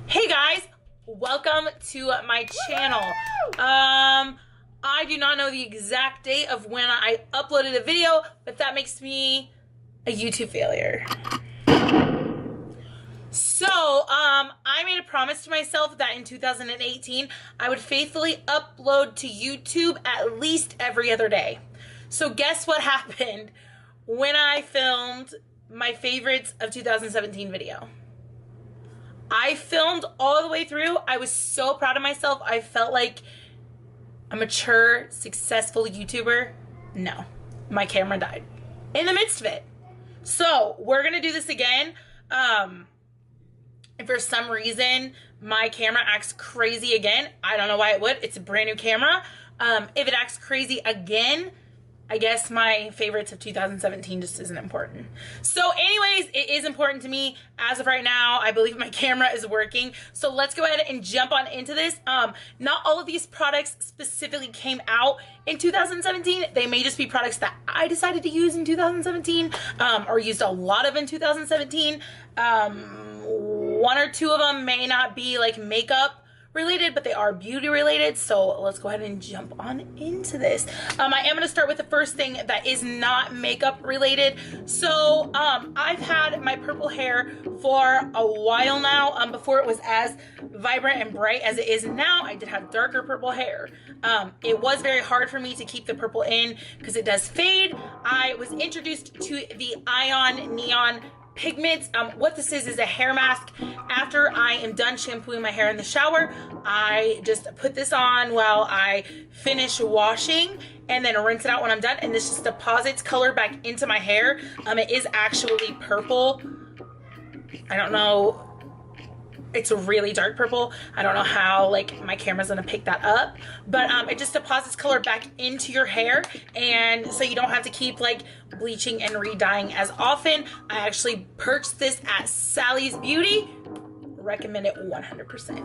Hey guys, welcome to my channel. I do not know the exact date of when I uploaded a video, but that makes me a YouTube failure. So, I made a promise to myself that in 2018, I would faithfully upload to YouTube at least every other day. So guess what happened when I filmed my favorites of 2017 video? I filmed all the way through. I was so proud of myself. I felt like a mature, successful YouTuber. No, my camera died in the midst of it. So we're gonna do this again. If for some reason my camera acts crazy again, I don't know why it would. It's a brand new camera. If it acts crazy again, I guess my favorites of 2017 just isn't important. So anyways, it is important to me. As of right now, I believe my camera is working. So let's go ahead and jump on into this. Not all of these products specifically came out in 2017. They may just be products that I decided to use in 2017 or used a lot of in 2017. One or two of them may not be like makeup related, but they are beauty related. So let's go ahead and jump on into this. I am going to start with the first thing that is not makeup related. So I've had my purple hair for a while now. Before it was as vibrant and bright as it is now, I did have darker purple hair. It was very hard for me to keep the purple in because it does fade. I was introduced to the Ion Neon pigments. What this is a hair mask. After I am done shampooing my hair in the shower, I just put this on while I finish washing and then rinse it out when I'm done, and this just deposits color back into my hair. It is actually purple. I don't know, it's a really dark purple. I don't know how like my camera's gonna pick that up, but it just deposits color back into your hair, and so you don't have to keep like bleaching and re-dyeing as often. I actually purchased this at Sally's Beauty. Recommend it 100%.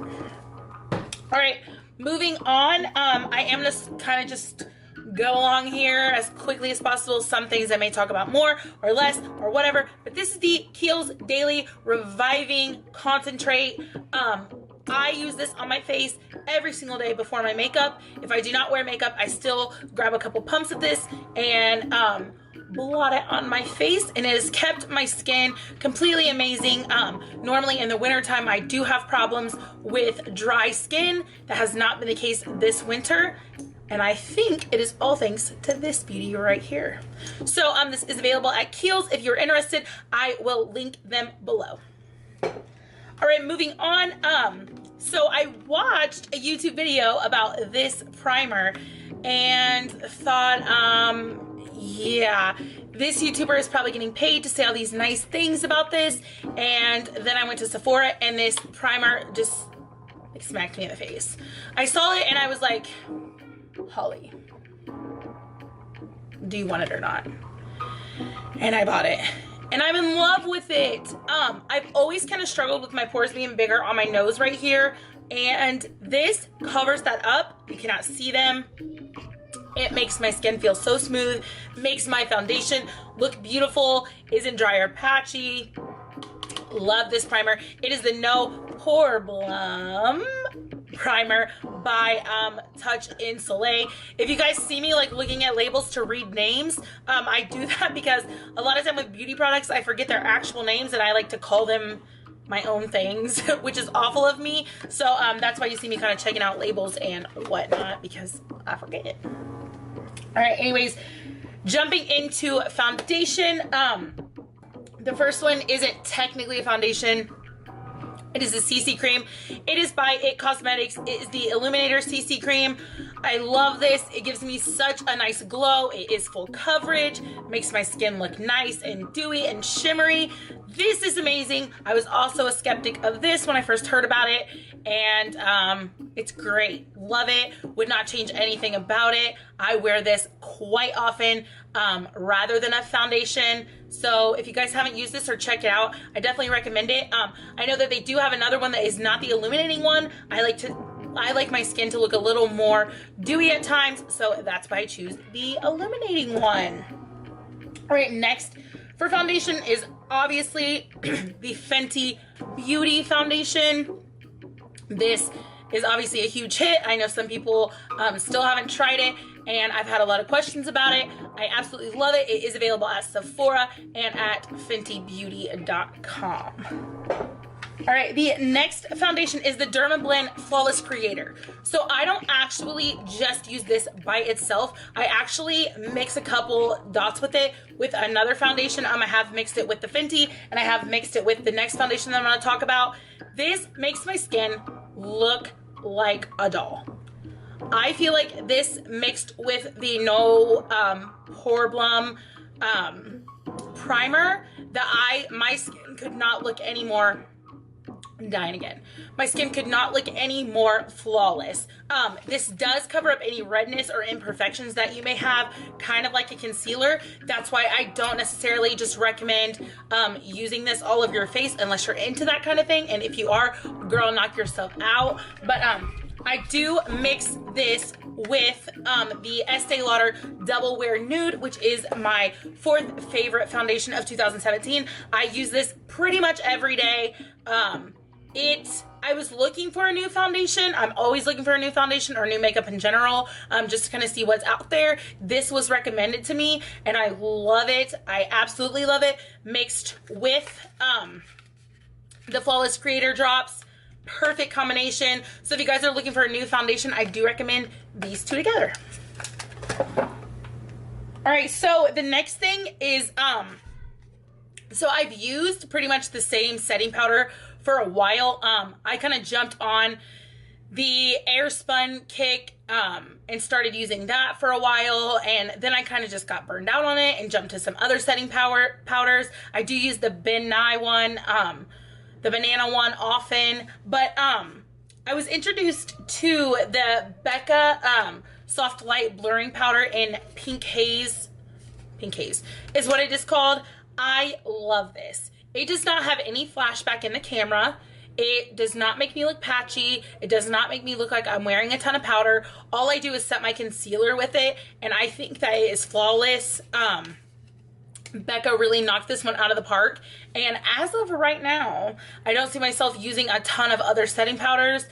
All right, moving on. I am gonna kind of just go along here as quickly as possible. Some things I may talk about more or less or whatever, but this is the Kiehl's Daily Reviving Concentrate. I use this on my face every single day before my makeup. If I do not wear makeup, I still grab a couple pumps of this and blot it on my face, and it has kept my skin completely amazing. Normally in the wintertime, I do have problems with dry skin. That has not been the case this winter, and I think it is all thanks to this beauty right here. So this is available at Kiehl's. If you're interested, I will link them below. All right, moving on. So I watched a YouTube video about this primer and thought, yeah, this YouTuber is probably getting paid to say all these nice things about this. And then I went to Sephora and this primer just like smacked me in the face. I saw it and I was like, Holly, do you want it or not? And I bought it and I'm in love with it. I've always kind of struggled with my pores being bigger on my nose right here, and this covers that up. You cannot see them. It makes my skin feel so smooth, makes my foundation look beautiful, isn't dry or patchy. Love this primer. It is the No Pore Blem primer by Touch in Soleil. If you guys see me like looking at labels to read names, I do that because a lot of time with beauty products, I forget their actual names and I like to call them my own things, which is awful of me. So that's why you see me kind of checking out labels and whatnot, because I forget it. All right, anyways, jumping into foundation. The first one isn't technically a foundation. It is a CC cream. It is by Flirt Cosmetics. It is the Illuminator CC cream. I love this. It gives me such a nice glow. It is full coverage, makes my skin look nice and dewy and shimmery. This is amazing. I was also a skeptic of this when I first heard about it, and it's great. Love it. Would not change anything about it. I wear this quite often rather than a foundation. So if you guys haven't used this or check it out, I definitely recommend it. I know that they do have another one that is not the illuminating one. I like my skin to look a little more dewy at times, so that's why I choose the illuminating one. All right, next for foundation is obviously the Fenty Beauty foundation. This is obviously a huge hit. I know some people still haven't tried it, and I've had a lot of questions about it. I absolutely love it. It is available at Sephora and at FentyBeauty.com. All right, the next foundation is the DermaBlend Flawless Creator. So I don't actually just use this by itself. I actually mix a couple dots with it with another foundation. I have mixed it with the Fenty, and I have mixed it with the next foundation that I'm gonna talk about. This makes my skin look like a doll. I feel like this mixed with the Pore Blem primer, my skin could not look any more, I'm dying again. My skin could not look any more flawless. This does cover up any redness or imperfections that you may have, kind of like a concealer. That's why I don't necessarily just recommend using this all over your face unless you're into that kind of thing. And if you are, girl, knock yourself out. But I do mix this with the Estee Lauder Double Wear Nude, which is my 4th favorite foundation of 2017. I use this pretty much every day. I was looking for a new foundation. I'm always looking for a new foundation or new makeup in general, just to kind of see what's out there. This was recommended to me, and I love it. I absolutely love it. Mixed with the Flawless Creator drops. Perfect combination. So if you guys are looking for a new foundation, I do recommend these two together. All right, so the next thing is, so I've used pretty much the same setting powder for a while. I kind of jumped on the Airspun kick and started using that for a while, and then I kind of just got burned out on it and jumped to some other setting powders. I do use the Ben Nye one, the banana one often, but I was introduced to the BECCA Soft Light Blurring Powder in Pink Haze. Pink Haze is what it is called. I love this. It does not have any flashback in the camera. It does not make me look patchy. It does not make me look like I'm wearing a ton of powder. All I do is set my concealer with it, and I think that it is flawless. BECCA really knocked this one out of the park, and as of right now, I don't see myself using a ton of other setting powders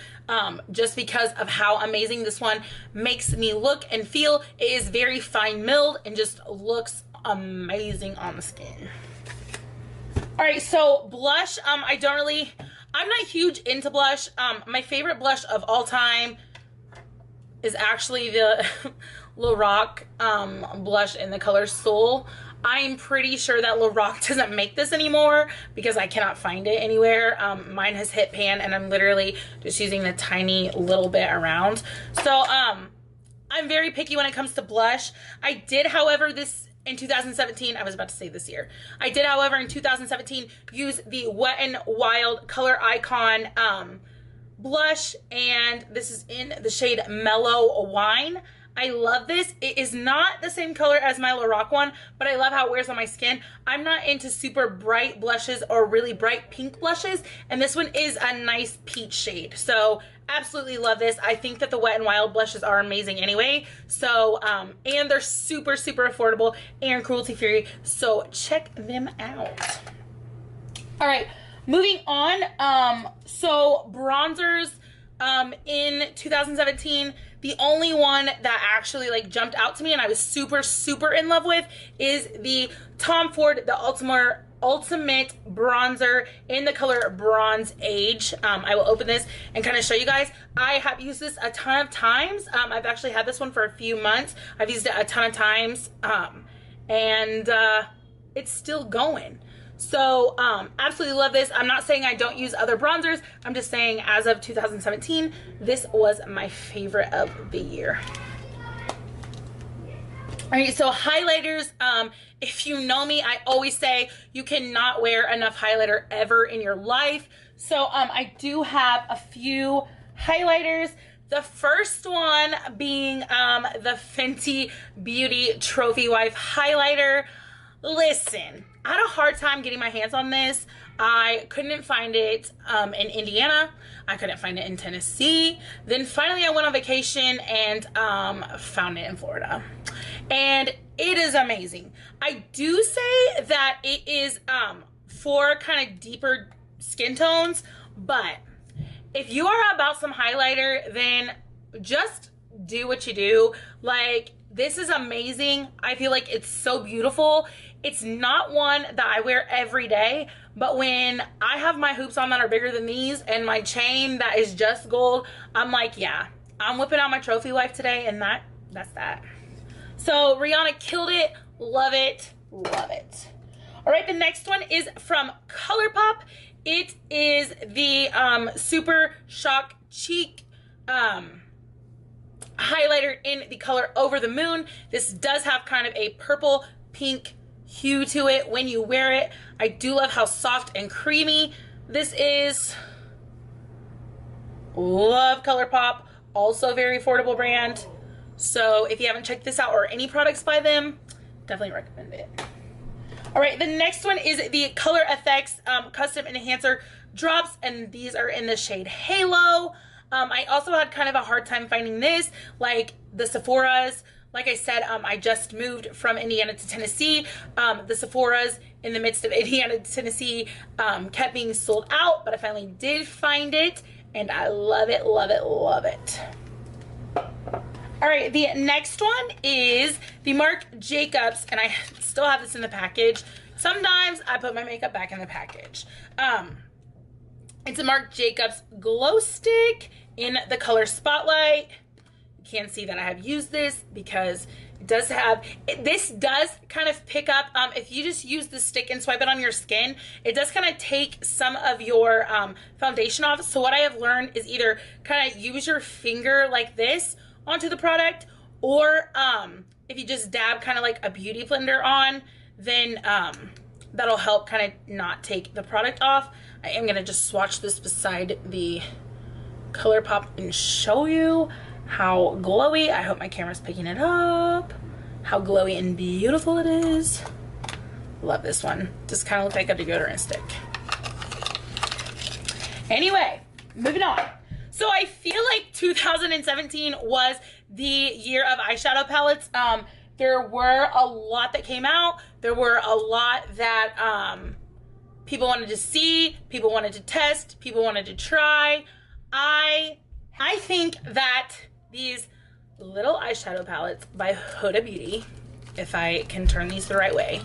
just because of how amazing this one makes me look and feel. It is very fine milled and just looks amazing on the skin. All right, so blush, I'm not huge into blush. My favorite blush of all time is actually the Lorac blush in the color Soul. I'm pretty sure that Lorac doesn't make this anymore because I cannot find it anywhere. Mine has hit pan, and I'm literally just using the tiny little bit around. So I'm very picky when it comes to blush. I did, however, in 2017, I was about to say this year. I did, however, in 2017, use the Wet n Wild Coloricon blush, and this is in the shade Mellow Wine. I love this. It is not the same color as my Lorac one, but I love how it wears on my skin. I'm not into super bright blushes or really bright pink blushes, and this one is a nice peach shade. So absolutely love this. I think that the Wet n Wild blushes are amazing anyway. So, and they're super, super affordable and cruelty free. So check them out. All right, moving on. So bronzers in 2017, the only one that actually like jumped out to me and I was super, super in love with is the Tom Ford, the Ultimate Bronzer in the color Bronze Age. I will open this and kind of show you guys. I have used this a ton of times. I've actually had this one for a few months. I've used it a ton of times, and it's still going. So absolutely love this. I'm not saying I don't use other bronzers. I'm just saying as of 2017, this was my favorite of the year. All right, so highlighters, if you know me, I always say you cannot wear enough highlighter ever in your life. So I do have a few highlighters. The first one being the Fenty Beauty Trophy Wife highlighter. Listen, I had a hard time getting my hands on this. I couldn't find it in Indiana. I couldn't find it in Tennessee. Then finally I went on vacation and found it in Florida. And it is amazing. I do say that it is for kind of deeper skin tones, but if you are about some highlighter, then just do what you do. Like, this is amazing. I feel like it's so beautiful. It's not one that I wear every day, but when I have my hoops on that are bigger than these and my chain that is just gold, I'm like, yeah, I'm whipping out my trophy wife today, and that's that. So Rihanna killed it. Love it. Love it. All right, the next one is from Colourpop. It is the Super Shock Cheek highlighter in the color Over the Moon. This does have kind of a purple pink hue to it when you wear it. I do love how soft and creamy this is. Love Colourpop. Also very affordable brand. So if you haven't checked this out or any products by them, definitely recommend it. All right, the next one is the Color Effects Custom Enhancer Drops, and these are in the shade Halo. I also had kind of a hard time finding this, like the Sephora's. Like I said, I just moved from Indiana to Tennessee. The Sephora's in the midst of Indiana to Tennessee kept being sold out, but I finally did find it, and I love it, love it, love it. All right, the next one is the Marc Jacobs, and I still have this in the package. Sometimes I put my makeup back in the package. It's a Marc Jacobs glow stick in the color Spotlight. You can see that I have used this because it does have, this does kind of pick up, if you just use the stick and swipe it on your skin, it does kind of take some of your foundation off. So what I have learned is either kind of use your finger like this onto the product, or if you just dab kind of like a beauty blender on, then that'll help kind of not take the product off. I am gonna just swatch this beside the Colourpop and show you how glowy, I hope my camera's picking it up, how glowy and beautiful it is. Love this one. Just kind of looks like a deodorant stick. Anyway, moving on. So I feel like 2017 was the year of eyeshadow palettes. There were a lot that came out. There were a lot that people wanted to see, people wanted to test, people wanted to try. I think that these little eyeshadow palettes by Huda Beauty, if I can turn these the right way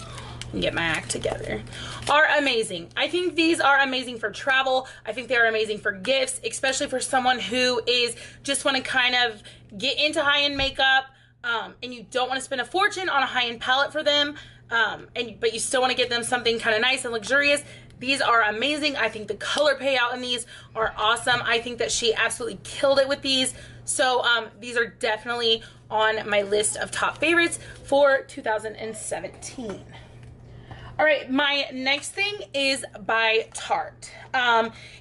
and get my act together, are amazing. I think these are amazing for travel. I think they are amazing for gifts, especially for someone who is just want to kind of get into high-end makeup, and you don't want to spend a fortune on a high-end palette for them, but you still want to get them something kind of nice and luxurious. These are amazing. I think the color payout in these are awesome. I think that she absolutely killed it with these. So these are definitely on my list of top favorites for 2017. All right, my next thing is by Tarte.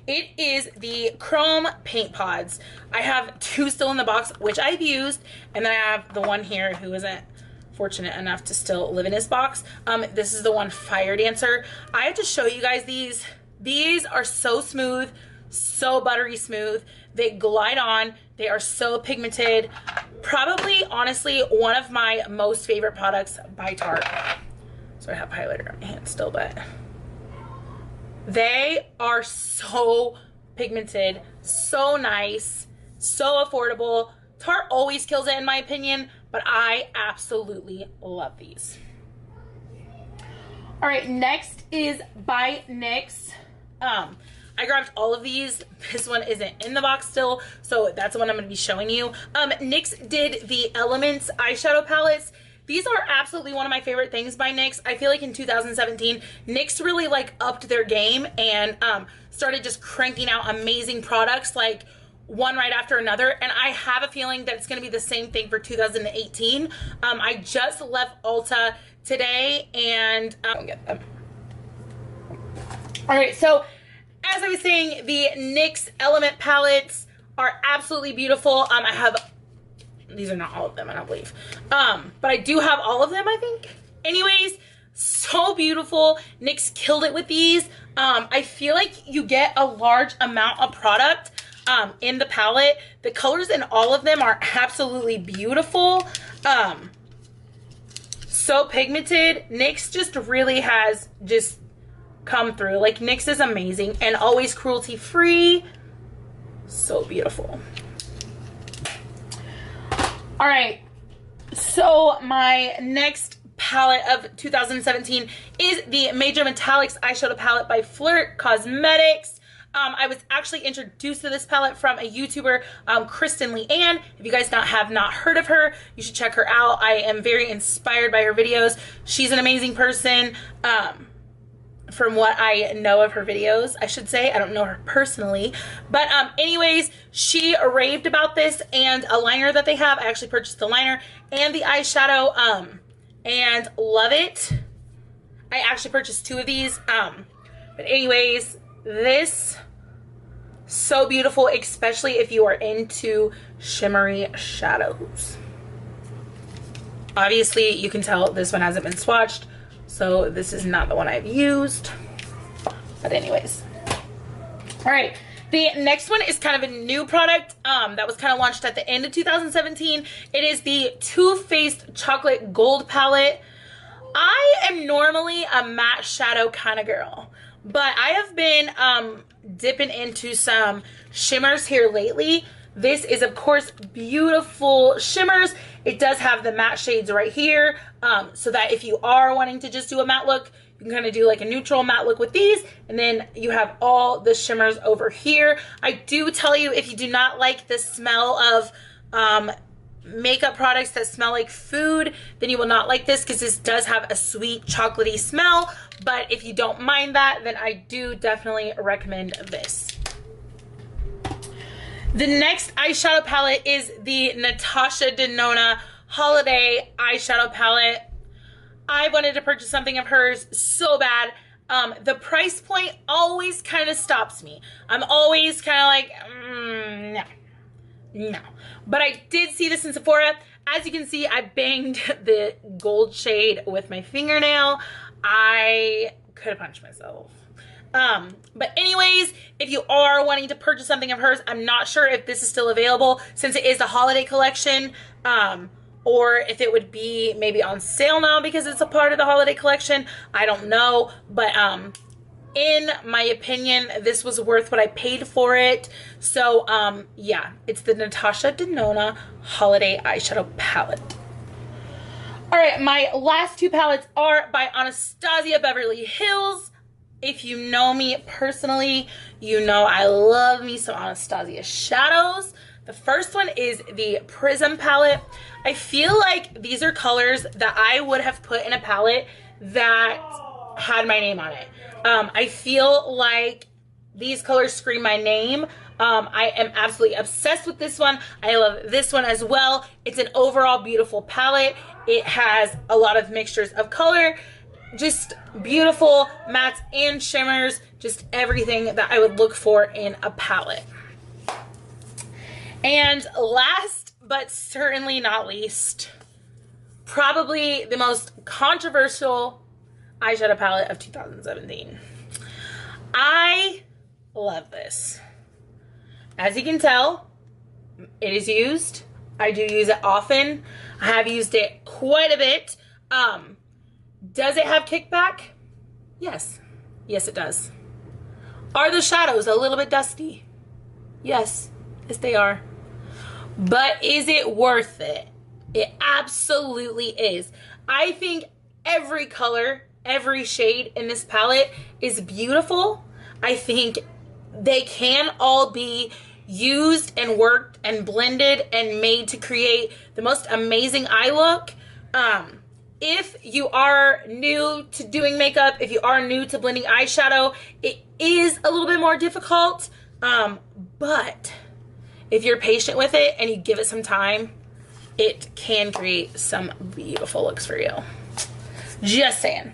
It is the Chrome Paint Pods. I have two still in the box, which I've used, and then I have the one here who isn't fortunate enough to still live in this box. This is the one Fire Dancer. I have to show you guys these. These are so smooth, so buttery smooth. They glide on. They are so pigmented. Probably, honestly, one of my most favorite products by Tarte. So I have highlighter on my hand still, but they are so pigmented, so nice, so affordable. Tarte always kills it in my opinion, but I absolutely love these. All right, next is by NYX. I grabbed all of these. This one isn't in the box still, so that's the one I'm going to be showing you. NYX did the Elements eyeshadow palettes. These are absolutely one of my favorite things by NYX. I feel like in 2017, NYX really like upped their game and started just cranking out amazing products, like one right after another. And I have a feeling that it's going to be the same thing for 2018. I just left Ulta today and I'll get them. All right, so as I was saying, the NYX Element palettes are absolutely beautiful. I have, these are not all of them, I don't believe. But I do have all of them, I think. Anyways, so beautiful. NYX killed it with these. I feel like you get a large amount of product in the palette. The colors in all of them are absolutely beautiful. So pigmented. NYX just really has just come through. Like, NYX is amazing and always cruelty free. so beautiful. All right, so my next palette of 2017 is the Major Metallics Eyeshadow Palette by Flirt Cosmetics. I was actually introduced to this palette from a YouTuber, Kristen Leanne. If you guys have not heard of her, you should check her out. I am very inspired by her videos. She's an amazing person. From what I know of her videos, I should say. I don't know her personally. But anyways, she raved about this and a liner that they have. I actually purchased the liner and the eyeshadow and love it. I actually purchased 2 of these. But anyways, this so beautiful, especially if you are into shimmery shadows. Obviously, you can tell this one hasn't been swatched, so this is not the one I've used. But anyways. All right. The next one is kind of a new product that was kind of launched at the end of 2017. It is the Too Faced Chocolate Gold Palette. I am normally a matte shadow kind of girl, but I have been dipping into some shimmers here lately. This is, of course, beautiful shimmers. It does have the matte shades right here, so that if you are wanting to just do a matte look, you can kind of do like a neutral matte look with these, and then you have all the shimmers over here. I do tell you, if you do not like the smell of makeup products that smell like food, then you will not like this, because this does have a sweet chocolatey smell. But if you don't mind that, then I do definitely recommend this. The next eyeshadow palette is the Natasha Denona Holiday Eyeshadow Palette. I wanted to purchase something of hers so bad. The price point always kind of stops me. I'm always kind of like, no. But I did see this in Sephora. As you can see, I banged the gold shade with my fingernail. I could have punched myself. But anyways, if you are wanting to purchase something of hers, I'm not sure if this is still available since it is the holiday collection, or if it would be maybe on sale now because it's a part of the holiday collection. I don't know, but in my opinion, this was worth what I paid for it. So yeah, it's the Natasha Denona Holiday Eyeshadow Palette. All right, my last 2 palettes are by Anastasia Beverly Hills. If you know me personally, you know I love me some Anastasia shadows. The first one is the Prism Palette. I feel like these are colors that I would have put in a palette that had my name on it. I feel like these colors scream my name. I am absolutely obsessed with this one. I love this one as well. It's an overall beautiful palette. It has a lot of mixtures of color. Just beautiful mattes and shimmers. Just everything that I would look for in a palette. And last but certainly not least, probably the most controversial eyeshadow palette of 2017. I love this. As you can tell, it is used. I do use it often. I have used it quite a bit. Does it have kickback? Yes. Yes, it does. Are the shadows a little bit dusty? Yes. Yes, they are. But is it worth it? It absolutely is. I think every color, every shade in this palette is beautiful. I think they can all be used and worked and blended and made to create the most amazing eye look. If you are new to doing makeup, if you are new to blending eyeshadow, it is a little bit more difficult, but if you're patient with it and you give it some time, it can create some beautiful looks for you. Just saying.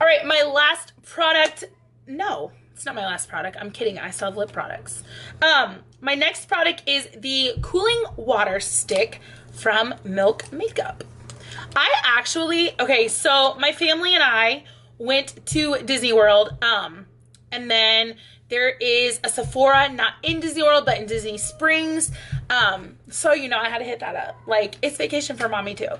All right, my last product, no, it's not my last product. I'm kidding, I still have lip products. My next product is the Cooling Water Stick from Milk Makeup. I actually, okay, so my family and I went to Disney World, and then there is a Sephora, not in Disney World, but in Disney Springs. So, you know, I had to hit that up. Like, it's vacation for mommy too.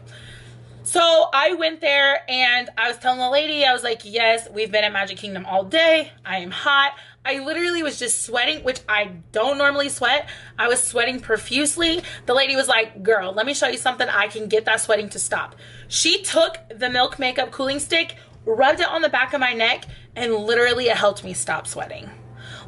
So I went there and I was telling the lady, I was like, yes, we've been at Magic Kingdom all day. I am hot. I literally was just sweating, which I don't normally sweat. I was sweating profusely. The lady was like, girl, let me show you something. I can get that sweating to stop. She took the Milk Makeup Cooling Stick, rubbed it on the back of my neck, and literally it helped me stop sweating.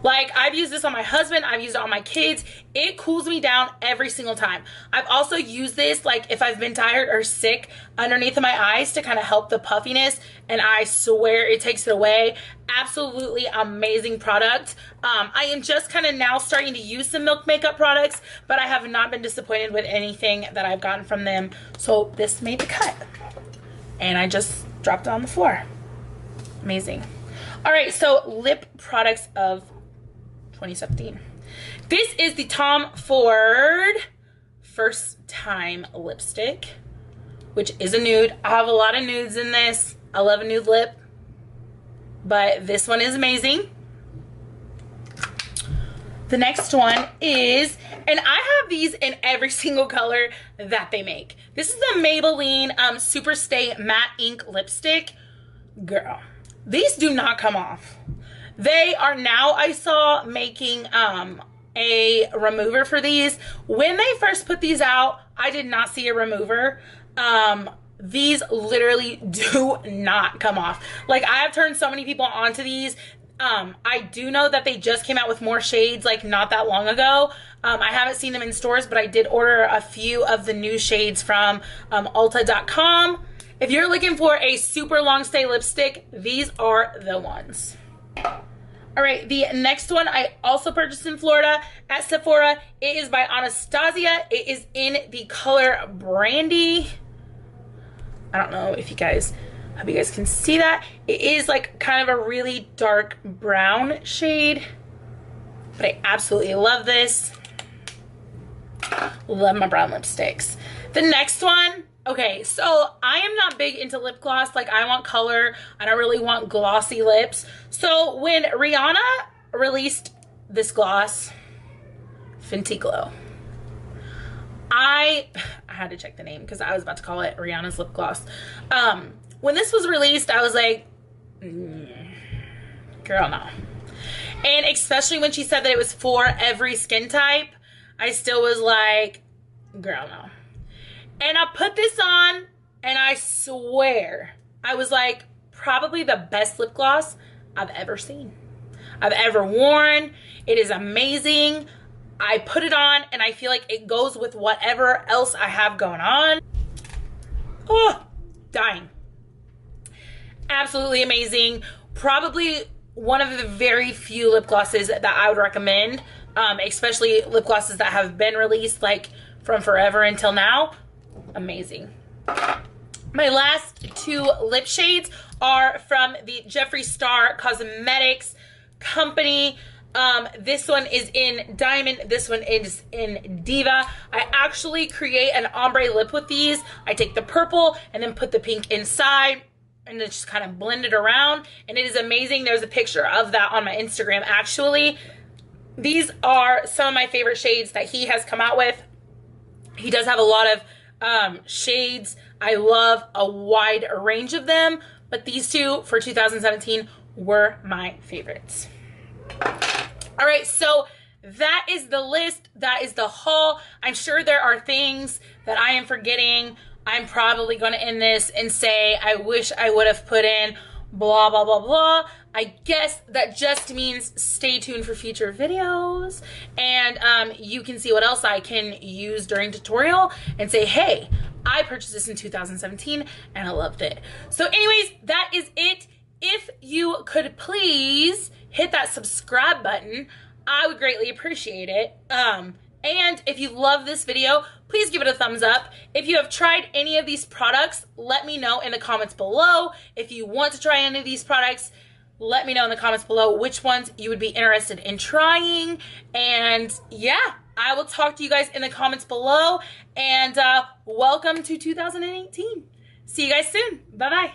Like, I've used this on my husband. I've used it on my kids. It cools me down every single time. I've also used this, like, if I've been tired or sick, underneath of my eyes to kind of help the puffiness. And I swear it takes it away. Absolutely amazing product. I am just kind of now starting to use some Milk Makeup products, but I have not been disappointed with anything that I've gotten from them. So this made the cut. And I just dropped it on the floor. Amazing. All right, so lip products of 2017. This is the Tom Ford First Time Lipstick, which is a nude. I have a lot of nudes in this. I love a nude lip, but this one is amazing. The next one is, and I have these in every single color that they make. This is the Maybelline Super Stay Matte Ink Lipstick. Girl, these do not come off. They are now, I saw, making a remover for these. When they first put these out, I did not see a remover. These literally do not come off. Like, I have turned so many people onto these. I do know that they just came out with more shades, like, not that long ago. I haven't seen them in stores, but I did order a few of the new shades from Ulta.com. If you're looking for a super long stay lipstick, these are the ones. All right, the next one I also purchased in Florida at Sephora. It is by Anastasia. It is in the color Brandy. I don't know if you guys, hope you guys can see that. It is like kind of a really dark brown shade, but I absolutely love this. Love my brown lipsticks. The next one, okay, so I am not big into lip gloss. Like, I want color. I don't really want glossy lips. So when Rihanna released this gloss, Fenty Glow, I had to check the name because I was about to call it Rihanna's lip gloss. When this was released, I was like, girl, no. And especially when she said that it was for every skin type, I still was like, girl, no. And I put this on, and I swear, I was like, probably the best lip gloss I've ever seen, I've ever worn. It is amazing. I put it on, and I feel like it goes with whatever else I have going on. Oh, dying. Absolutely amazing. Probably one of the very few lip glosses that I would recommend, especially lip glosses that have been released, like, from forever until now. Amazing. My last two lip shades are from the Jeffree Star Cosmetics company. This one is in Diamond. This one is in Diva. I actually create an ombre lip with these. I take the purple and then put the pink inside and then just kind of blend it around. And it is amazing. There's a picture of that on my Instagram, actually. These are some of my favorite shades that he has come out with. He does have a lot of shades. I love a wide range of them, but these two for 2017 were my favorites. All right, so that is the list. That is the haul. I'm sure there are things that I am forgetting. I'm probably going to end this and say, I wish I would have put in blah, blah, blah, blah. I guess that just means stay tuned for future videos, and you can see what else I can use during tutorial and say, hey, I purchased this in 2017 and I loved it. So anyways, that is it. If you could please hit that subscribe button, I would greatly appreciate it. And if you love this video, please give it a thumbs up. If you have tried any of these products, let me know in the comments below. If you want to try any of these products, let me know in the comments below which ones you would be interested in trying. And yeah, I will talk to you guys in the comments below. And welcome to 2018. See you guys soon. Bye-bye.